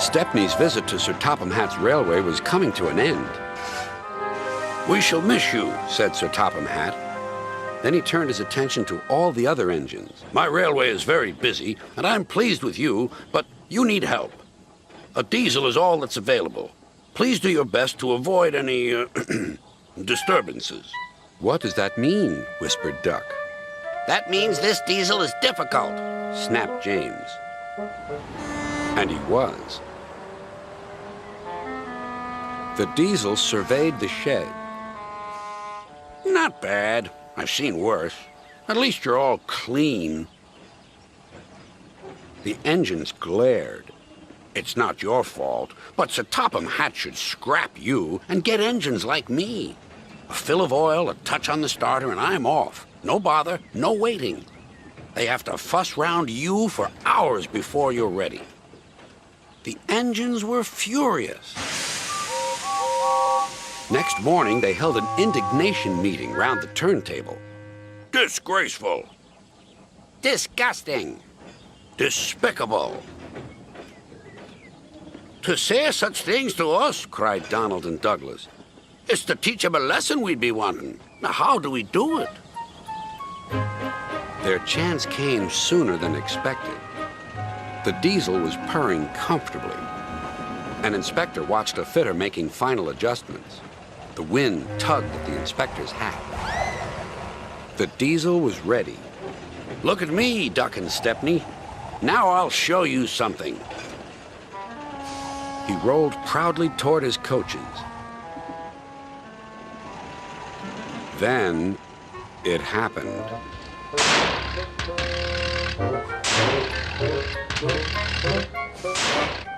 Stepney's visit to Sir Topham Hatt's railway was coming to an end. "We shall miss you," said Sir Topham Hatt. Then he turned his attention to all the other engines. "My railway is very busy, and I'm pleased with you, but you need help. A diesel is all that's available. Please do your best to avoid any disturbances." "What does that mean?" whispered Duck. "That means this diesel is difficult," snapped James. And he was. The diesel surveyed the shed. "Not bad. I've seen worse. At least you're all clean." The engines glared. "It's not your fault, but Sir Topham Hatt should scrap you and get engines like me. A fill of oil, a touch on the starter, and I'm off. No bother, no waiting. They have to fuss round you for hours before you're ready." The engines were furious. Next morning, they held an indignation meeting round the turntable. "Disgraceful. Disgusting. Despicable. To say such things to us," cried Donald and Douglas, "is to teach him a lesson we'd be wanting. Now, how do we do it?" Their chance came sooner than expected. The diesel was purring comfortably. An inspector watched a fitter making final adjustments. The wind tugged at the inspector's hat. The diesel was ready. "Look at me, Duck and Stepney. Now I'll show you something." He rolled proudly toward his coaches. Then it happened.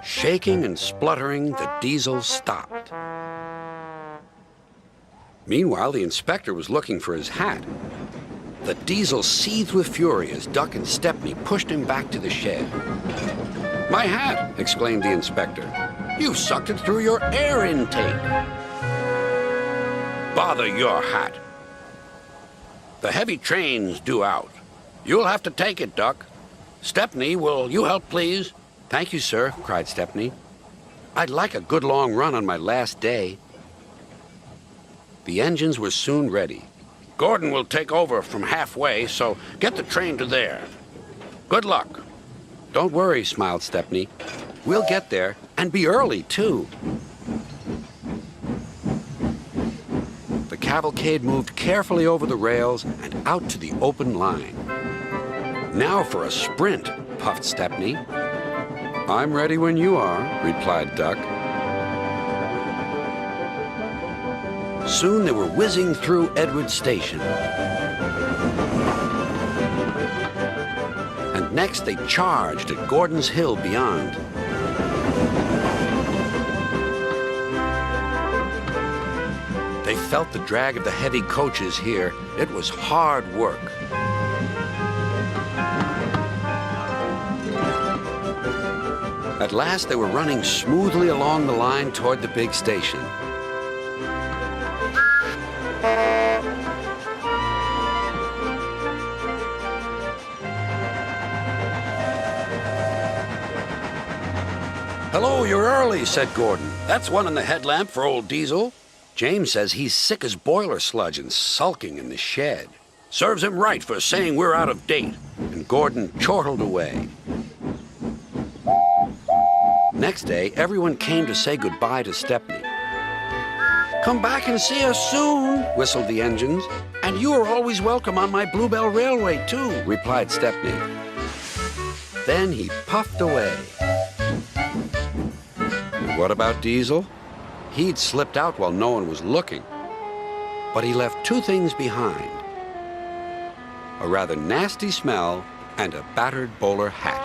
Shaking and spluttering, the diesel stopped. Meanwhile, the inspector was looking for his hat. The diesel seethed with fury as Duck and Stepney pushed him back to the shed. "My hat!" exclaimed the inspector. "You've sucked it through your air intake." "Bother your hat. The heavy train's due out. You'll have to take it, Duck. Stepney, will you help, please?" "Thank you, sir," cried Stepney. "I'd like a good long run on my last day." The engines were soon ready. "Gordon will take over from halfway, so get the train to there. Good luck." "Don't worry," smiled Stepney. "We'll get there, and be early, too." The cavalcade moved carefully over the rails and out to the open line. "Now for a sprint," puffed Stepney. "I'm ready when you are," replied Duck. Soon they were whizzing through Edward Station. And next they charged at Gordon's Hill beyond. They felt the drag of the heavy coaches here. It was hard work. At last they were running smoothly along the line toward the big station. "Hello, you're early," said Gordon. "That's one in the headlamp for old Diesel." "James says he's sick as boiler sludge and sulking in the shed." "Serves him right for saying we're out of date." And Gordon chortled away. Next day, everyone came to say goodbye to Stepney. "Come back and see us soon," whistled the engines. "And you are always welcome on my Bluebell Railway, too," replied Stepney. Then he puffed away. What about Diesel? He'd slipped out while no one was looking. But he left two things behind: a rather nasty smell and a battered bowler hat.